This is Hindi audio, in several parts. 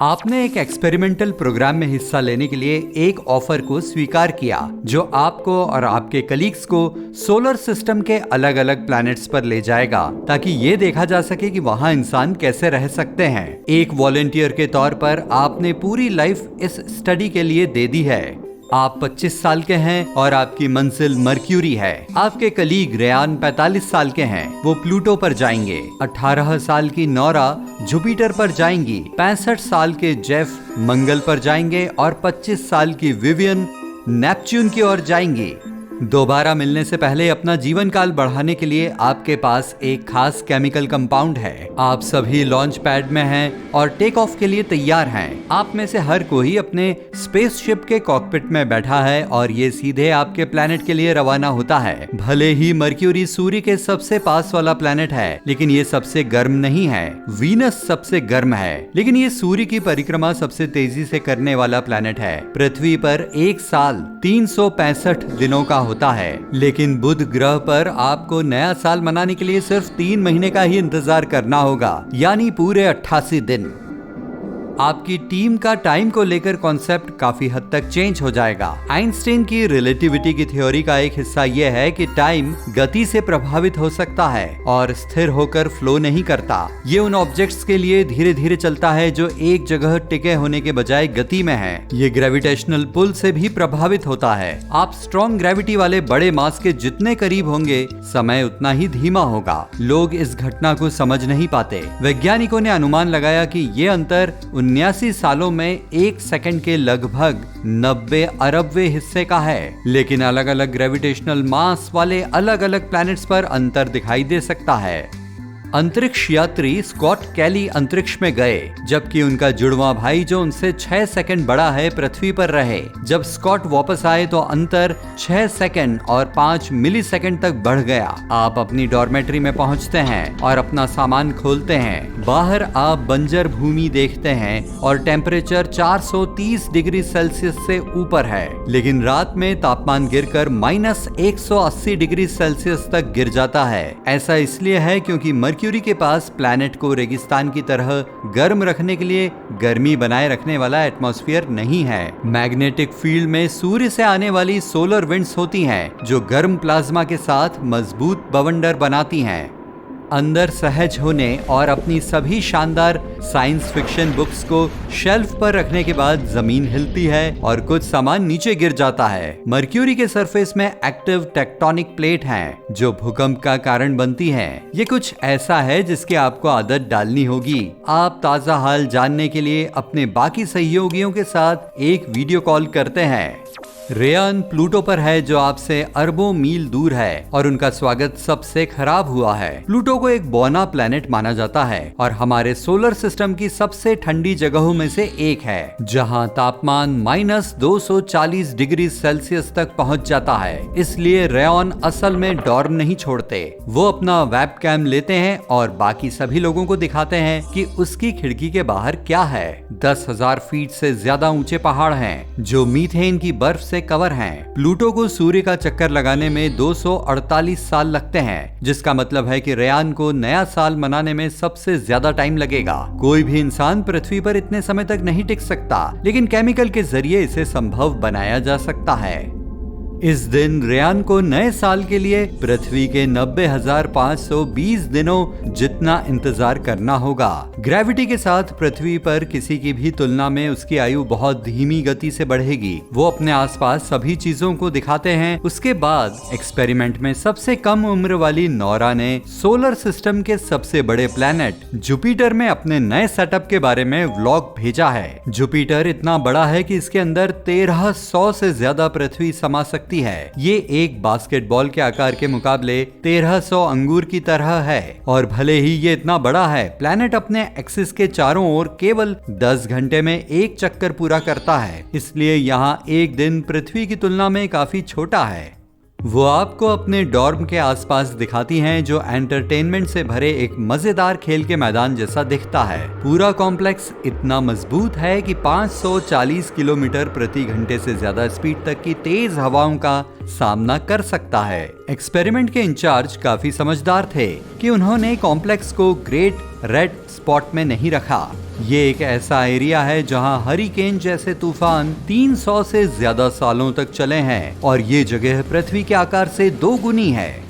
आपने एक एक्सपेरिमेंटल प्रोग्राम में हिस्सा लेने के लिए एक ऑफर को स्वीकार किया जो आपको और आपके कलीग्स को सोलर सिस्टम के अलग अलग प्लैनेट्स पर ले जाएगा ताकि ये देखा जा सके कि वहाँ इंसान कैसे रह सकते हैं। एक वॉलेंटियर के तौर पर आपने पूरी लाइफ इस स्टडी के लिए दे दी है। आप 25 साल के हैं और आपकी मंजिल मर्क्यूरी है। आपके कलीग रेयान 45 साल के हैं, वो प्लूटो पर जाएंगे। 18 साल की नोरा जुपिटर पर जाएंगी। 65 साल के जेफ मंगल पर जाएंगे और 25 साल की विवियन नेपच्यून की ओर जाएंगी। दोबारा मिलने से पहले अपना जीवन काल बढ़ाने के लिए आपके पास एक खास केमिकल कंपाउंड है। आप सभी लॉन्च पैड में हैं और टेक ऑफ के लिए तैयार हैं। आप में से हर कोई अपने स्पेसशिप के कॉकपिट में बैठा है और ये सीधे आपके प्लेनेट के लिए रवाना होता है। भले ही मर्क्यूरी सूर्य के सबसे पास वाला प्लेनेट है, लेकिन ये सबसे गर्म नहीं है। वीनस सबसे गर्म है, लेकिन ये सूर्य की परिक्रमा सबसे तेजी से करने वाला प्लेनेट है। पृथ्वी पर एक साल 365 दिनों का होता है, लेकिन बुध ग्रह पर आपको नया साल मनाने के लिए सिर्फ 3 महीने का ही इंतजार करना होगा, यानी पूरे 88 दिन। आपकी टीम का टाइम को लेकर कॉन्सेप्ट काफी हद तक चेंज हो जाएगा। आइंस्टाइन की रिलेटिविटी की थ्योरी का एक हिस्सा यह है कि टाइम गति से प्रभावित हो सकता है और स्थिर होकर फ्लो नहीं करता। ये उन ऑब्जेक्ट्स के लिए धीरे धीरे चलता है जो एक जगह टिके होने के बजाय गति में है। ये ग्रेविटेशनल पुल से भी प्रभावित होता है। आप स्ट्रॉन्ग ग्रेविटी वाले बड़े मास के जितने करीब होंगे, समय उतना ही धीमा होगा। लोग इस घटना को समझ नहीं पाते। वैज्ञानिकों ने अनुमान लगाया कि ये अंतर 79 सालों में 1 सेकंड के लगभग 90 अरबवें हिस्से का है, लेकिन अलग अलग ग्रेविटेशनल मास वाले अलग अलग प्लैनेट्स पर अंतर दिखाई दे सकता है। अंतरिक्ष यात्री स्कॉट कैली अंतरिक्ष में गए, जबकि उनका जुड़वा भाई जो उनसे 6 सेकंड बड़ा है पृथ्वी पर रहे। जब स्कॉट वापस आए तो अंतर 6 सेकंड और 5 मिली सेकंड तक बढ़ गया। आप अपनी डॉर्मेट्री में पहुंचते हैं और अपना सामान खोलते हैं। बाहर आप बंजर भूमि देखते हैं और टेम्परेचर 430 डिग्री सेल्सियस से ऊपर है, लेकिन रात में तापमान गिरकर -180 डिग्री सेल्सियस तक गिर जाता है। ऐसा इसलिए है क्योंकि मर्क्यूरी के पास प्लैनेट को रेगिस्तान की तरह गर्म रखने के लिए गर्मी बनाए रखने वाला एटमॉस्फेयर नहीं है। मैग्नेटिक फील्ड में सूर्य से आने वाली सोलर विंड्स होती हैं, जो गर्म प्लाज्मा के साथ मजबूत बवंडर बनाती हैं। अंदर सहज होने और अपनी सभी शानदार साइंस फिक्शन बुक्स को शेल्फ पर रखने के बाद जमीन हिलती है और कुछ सामान नीचे गिर जाता है। मर्क्यूरी के सरफेस में एक्टिव टेक्टोनिक प्लेट हैं, जो भूकंप का कारण बनती हैं। ये कुछ ऐसा है जिसकी आपको आदत डालनी होगी। आप ताजा हाल जानने के लिए अपने बाकी सहयोगियों के साथ एक वीडियो कॉल करते हैं। रेयान प्लूटो पर है, जो आपसे अरबों मील दूर है, और उनका स्वागत सबसे खराब हुआ है। प्लूटो को एक बौना प्लेनेट माना जाता है और हमारे सोलर सिस्टम की सबसे ठंडी जगहों में से एक है, जहां तापमान -240 डिग्री सेल्सियस तक पहुंच जाता है। इसलिए रेयान असल में डॉर्म नहीं छोड़ते। वो अपना वेबकैम लेते हैं और बाकी सभी लोगों को दिखाते हैं कि उसकी खिड़की के बाहर क्या है। 10,000 फीट से ज्यादा ऊंचे पहाड़ हैं, जो मीथेन की बर्फ से कवर हैं। प्लूटो को सूर्य का चक्कर लगाने में 248 साल लगते हैं, जिसका मतलब है कि रेयान को नया साल मनाने में सबसे ज्यादा टाइम लगेगा। कोई भी इंसान पृथ्वी पर इतने समय तक नहीं टिक सकता, लेकिन केमिकल के जरिए इसे संभव बनाया जा सकता है। इस दिन रेयान को नए साल के लिए पृथ्वी के 90,520 दिनों जितना इंतजार करना होगा। ग्रेविटी के साथ पृथ्वी पर किसी की भी तुलना में उसकी आयु बहुत धीमी गति से बढ़ेगी। वो अपने आसपास सभी चीजों को दिखाते हैं। उसके बाद एक्सपेरिमेंट में सबसे कम उम्र वाली नोरा ने सोलर सिस्टम के सबसे बड़े प्लैनेट जुपिटर में अपने नए सेटअप के बारे में व्लॉग भेजा है। जुपिटर इतना बड़ा है कि इसके अंदर 1300 से ज्यादा पृथ्वी समा सकती है। ये एक बास्केटबॉल के आकार के मुकाबले 1300 अंगूर की तरह है, और भले ही ये इतना बड़ा है, प्लैनेट अपने एक्सिस के चारों ओर केवल 10 घंटे में एक चक्कर पूरा करता है। इसलिए यहाँ एक दिन पृथ्वी की तुलना में काफी छोटा है। वो आपको अपने डॉर्म के आसपास दिखाती हैं, जो एंटरटेनमेंट से भरे एक मजेदार खेल के मैदान जैसा दिखता है। पूरा कॉम्प्लेक्स इतना मजबूत है कि 540 किलोमीटर प्रति घंटे से ज्यादा स्पीड तक की तेज हवाओं का सामना कर सकता है। एक्सपेरिमेंट के इंचार्ज काफी समझदार थे कि उन्होंने कॉम्प्लेक्स को ग्रेट रेड स्पॉट में नहीं रखा। ये एक ऐसा एरिया है जहां हरिकेन जैसे तूफान 300 से ज्यादा सालों तक चले हैं और ये जगह पृथ्वी के आकार से 2 गुनी है।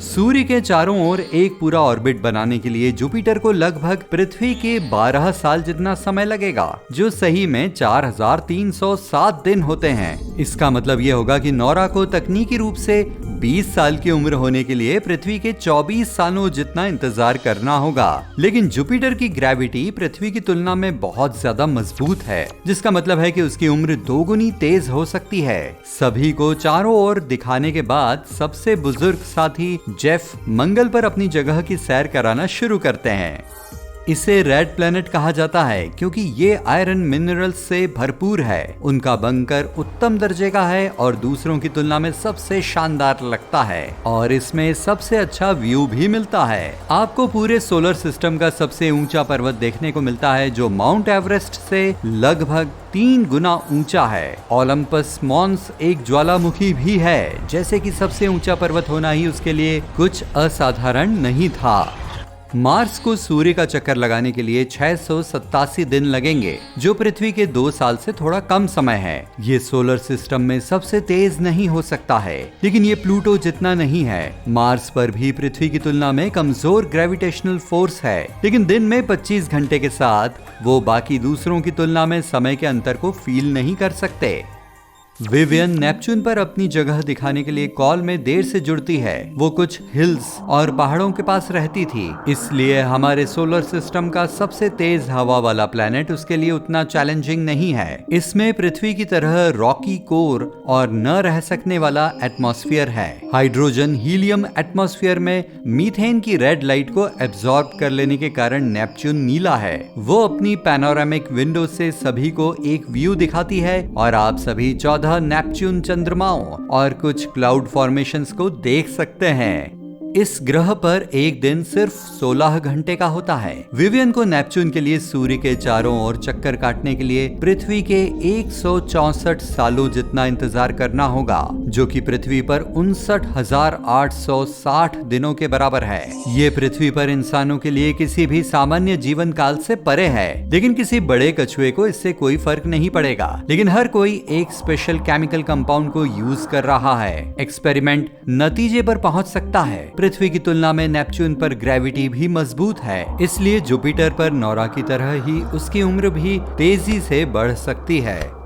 सूर्य के चारों ओर एक पूरा ऑर्बिट बनाने के लिए जुपिटर को लगभग पृथ्वी के 12 साल जितना समय लगेगा, जो सही में 4307 दिन होते हैं। इसका मतलब ये होगा कि नौरा को तकनीकी रूप से 20 साल की उम्र होने के लिए पृथ्वी के 24 सालों जितना इंतजार करना होगा। लेकिन जुपिटर की ग्रेविटी पृथ्वी की तुलना में बहुत ज्यादा मजबूत है, जिसका मतलब है कि उसकी उम्र 2 गुनी तेज हो सकती है। सभी को चारों ओर दिखाने के बाद सबसे बुजुर्ग साथी जेफ मंगल पर अपनी जगह की सैर कराना शुरू करते हैं। इसे रेड प्लेनेट कहा जाता है क्योंकि ये आयरन मिनरल्स से भरपूर है। उनका बंकर उत्तम दर्जे का है और दूसरों की तुलना में सबसे शानदार लगता है और इसमें सबसे अच्छा व्यू भी मिलता है। आपको पूरे सोलर सिस्टम का सबसे ऊंचा पर्वत देखने को मिलता है, जो माउंट एवरेस्ट से लगभग 3 गुना ऊंचा है। ओलंपस मॉन्स एक ज्वालामुखी भी है, जैसे कि सबसे ऊंचा पर्वत होना ही उसके लिए कुछ असाधारण नहीं था। मार्स को सूर्य का चक्कर लगाने के लिए 687 दिन लगेंगे, जो पृथ्वी के 2 साल से थोड़ा कम समय है। ये सोलर सिस्टम में सबसे तेज नहीं हो सकता है, लेकिन ये प्लूटो जितना नहीं है। मार्स पर भी पृथ्वी की तुलना में कमजोर ग्रेविटेशनल फोर्स है, लेकिन दिन में 25 घंटे के साथ वो बाकी दूसरों की तुलना में समय के अंतर को फील नहीं कर सकते। विवियन नेपच्यून पर अपनी जगह दिखाने के लिए कॉल में देर से जुड़ती है। वो कुछ हिल्स और पहाड़ों के पास रहती थी, इसलिए हमारे सोलर सिस्टम का सबसे तेज हवा वाला प्लैनेट उसके लिए उतना चैलेंजिंग नहीं है। इसमें पृथ्वी की तरह रॉकी कोर और न रह सकने वाला एटमॉस्फेयर है। हाइड्रोजन हीलियम एटमॉस्फेयर में मीथेन की रेड लाइट को एब्जॉर्ब कर लेने के कारण नेपच्यून नीला है। वो अपनी पैनोरामिक विंडो से सभी को एक व्यू दिखाती है और आप सभी 14 नेपच्यून चंद्रमाओं और कुछ क्लाउड फॉर्मेशंस को देख सकते हैं। इस ग्रह पर एक दिन सिर्फ 16 घंटे का होता है। विवियन को नेपच्यून के लिए सूर्य के चारों ओर चक्कर काटने के लिए पृथ्वी के 164 सालों जितना इंतजार करना होगा, जो कि पृथ्वी पर 59,860 दिनों के बराबर है। ये पृथ्वी पर इंसानों के लिए किसी भी सामान्य जीवन काल से परे है, लेकिन किसी बड़े कछुए को इससे कोई फर्क नहीं पड़ेगा। लेकिन हर कोई एक स्पेशल केमिकल कंपाउंड को यूज कर रहा है। एक्सपेरिमेंट नतीजे पर पहुंच सकता है। पृथ्वी की तुलना में नेपच्यून पर ग्रेविटी भी मजबूत है, इसलिए जुपिटर पर नौरा की तरह ही उसकी उम्र भी तेजी से बढ़ सकती है।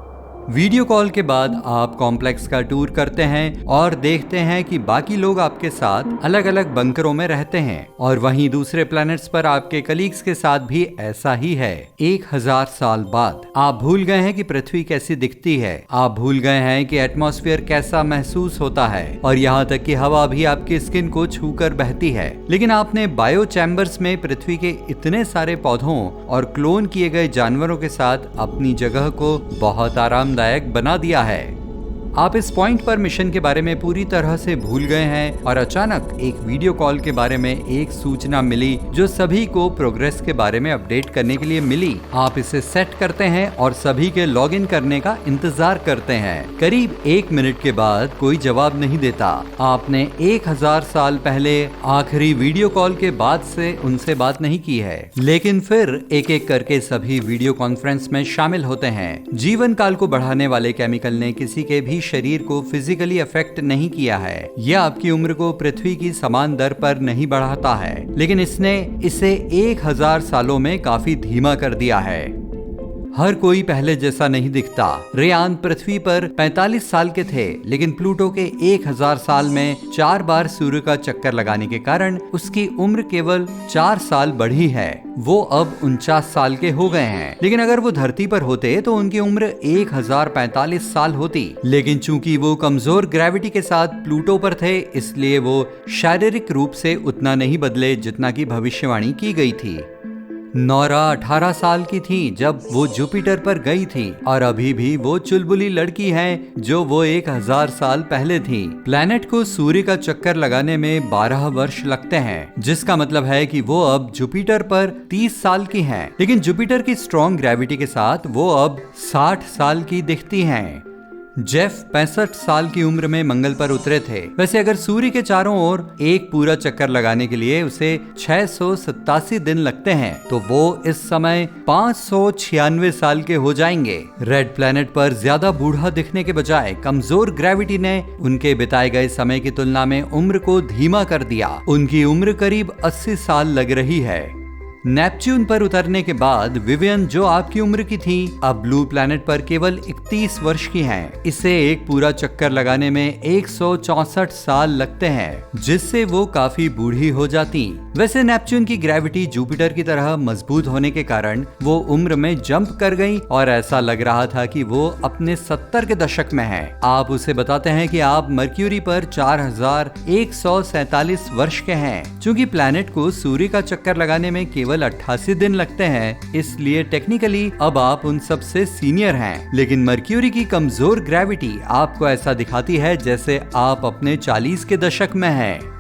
वीडियो कॉल के बाद आप कॉम्प्लेक्स का टूर करते हैं और देखते हैं कि बाकी लोग आपके साथ अलग अलग बंकरों में रहते हैं और वहीं दूसरे प्लैनेट्स पर आपके कलीग्स के साथ भी ऐसा ही है। 1000 साल बाद आप भूल गए हैं कि पृथ्वी कैसी दिखती है, आप भूल गए हैं कि एटमॉस्फेयर कैसा महसूस होता है और यहाँ तक कि हवा भी आपकी स्किन को छूकर बहती है। लेकिन आपने बायो चैम्बर्स में पृथ्वी के इतने सारे पौधों और क्लोन किए गए जानवरों के साथ अपनी जगह को बहुत आरामदायक बना दिया है। आप इस पॉइंट पर मिशन के बारे में पूरी तरह से भूल गए हैं और अचानक एक वीडियो कॉल के बारे में एक सूचना मिली जो सभी को प्रोग्रेस के बारे में अपडेट करने के लिए मिली। आप इसे सेट करते हैं और सभी के लॉगिन करने का इंतजार करते हैं। करीब 1 मिनट के बाद कोई जवाब नहीं देता। आपने 1000 साल पहले आखिरी वीडियो कॉल के बाद से उनसे बात नहीं की है, लेकिन फिर एक एक करके सभी वीडियो कॉन्फ्रेंस में शामिल होते हैं। जीवन काल को बढ़ाने वाले केमिकल ने किसी के भी शरीर को फिजिकली अफेक्ट नहीं किया है। यह आपकी उम्र को पृथ्वी की समान दर पर नहीं बढ़ाता है, लेकिन इसने इसे 1000 सालों में काफी धीमा कर दिया है। हर कोई पहले जैसा नहीं दिखता। रेयान पृथ्वी पर 45 साल के थे, लेकिन प्लूटो के 1000 साल में 4 बार सूर्य का चक्कर लगाने के कारण उसकी उम्र केवल 4 साल बढ़ी है। वो अब 49 साल के हो गए हैं, लेकिन अगर वो धरती पर होते तो उनकी उम्र 1045 साल होती। लेकिन चूंकि वो कमजोर ग्रेविटी के साथ प्लूटो पर थे, इसलिए वो शारीरिक रूप से उतना नहीं बदले जितना की भविष्यवाणी की गई थी। नौरा 18 साल की थी जब वो जुपिटर पर गई थी और अभी भी वो चुलबुली लड़की है जो वो 1000 साल पहले थी। प्लैनेट को सूर्य का चक्कर लगाने में 12 वर्ष लगते हैं, जिसका मतलब है कि वो अब जुपिटर पर 30 साल की हैं। लेकिन जुपिटर की स्ट्रॉन्ग ग्रेविटी के साथ वो अब 60 साल की दिखती हैं। जेफ 65 साल की उम्र में मंगल पर उतरे थे। वैसे अगर सूर्य के चारों ओर एक पूरा चक्कर लगाने के लिए उसे 687 दिन लगते हैं तो वो इस समय 596 साल के हो जाएंगे। रेड प्लैनेट पर ज्यादा बूढ़ा दिखने के बजाय कमजोर ग्रेविटी ने उनके बिताए गए समय की तुलना में उम्र को धीमा कर दिया। उनकी उम्र करीब 80 साल लग रही है। नेपच्यून पर उतरने के बाद विवियन, जो आपकी उम्र की थी, अब ब्लू प्लैनेट पर केवल 31 वर्ष की हैं। इसे एक पूरा चक्कर लगाने में 164 साल लगते हैं, जिससे वो काफी बूढ़ी हो जाती। वैसे नेपच्यून की ग्रेविटी जुपिटर की तरह मजबूत होने के कारण वो उम्र में जंप कर गई और ऐसा लग रहा था कि वो अपने 70 के दशक में है। आप उसे बताते हैं कि आप मर्क्यूरी पर 4147 वर्ष के हैं। चूंकि प्लैनेट को सूर्य का चक्कर लगाने में केवल 88 दिन लगते हैं, इसलिए टेक्निकली अब आप उन सबसे सीनियर हैं। लेकिन मर्क्यूरी की कमजोर ग्रेविटी आपको ऐसा दिखाती है जैसे आप अपने 40 के दशक में हैं।